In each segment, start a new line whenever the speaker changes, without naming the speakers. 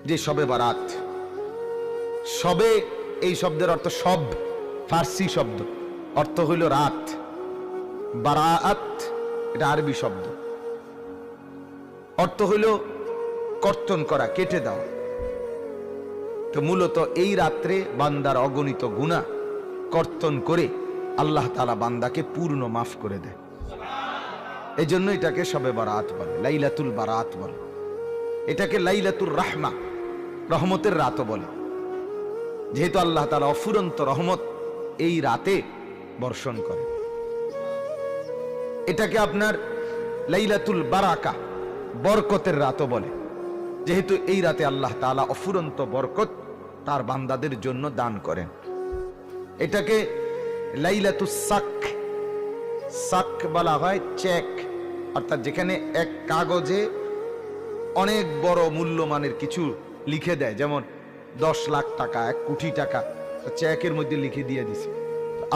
যে শবে বারাত। শবে এই শব্দের অর্থ সব, ফার্সি শব্দ, অর্থ হইল রাত। বারাআত এটা আরবি শব্দ, অর্থ হইল কর্তন করা, কেটে দেওয়া। তো মূলত এই রাত্রে বান্দার অগণিত গুনাহ কর্তন করে আল্লাহ তাআলা বান্দাকে পূর্ণ মাফ করে দেয়। এই জন্য এটাকে শবে বারাত বলে, লাইলাতুল বারাত বলে। এটাকে লাইলাতুর রাহমা, রহমতের রাতও বলে, যেহেতু আল্লাহ তাআলা অফুরন্ত রহমত এই রাতে বর্ষণ করে। এটাকে আপনার লাইলাতুল বারাকা, বরকতের রাতও বলে, যেহেতু এই রাতে আল্লাহ তাআলা অফুরন্ত বরকত তার বান্দাদের জন্য দান করেন। এটাকে লাইলাতুস সাক, সাক বলা হয় চেক, অর্থাৎ যেখানে এক কাগজে অনেক বড় মূল্যমানের কিছু লিখে দেয়, যেমন 10 লাখ টাকা, 1 কোটি টাকা চেকের মধ্যে লিখে দিয়ে দিছে।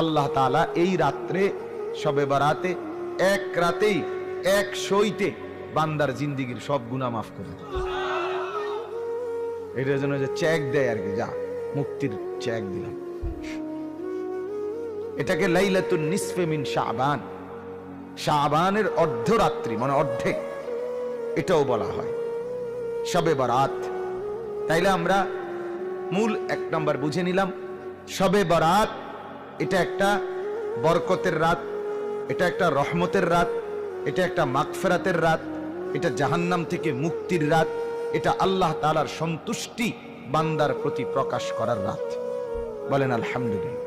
আল্লাহ তাআলা এই রাত্রে শবে বারাতে এক রাতেই, এক সইতে বান্দার জিন্দিগির সব গুনাহ মাফ করে দেয়। এটার জন্য যে চেক দেয় আর কি, যা মুক্তির চেক দিলাম। এটাকে লাইলাতুন নিসফে মিন শাবান, শাবানের অর্ধরাত্রি মানে অর্ধেক, এটাও বলা হয় শবে বারাত। তাইলে আমরা মূল 1 নাম্বার বুঝে নিলাম, শবে বারাত এটা একটা বরকতের রাত, এটা একটা রহমতের রাত, এটা একটা মাগফিরাতের রাত, এটা জাহান্নাম থেকে মুক্তির রাত, এটা আল্লাহ তাআলার সন্তুষ্টি বান্দার প্রতি প্রকাশ করার রাত। বলেন আলহামদুলিল্লাহ।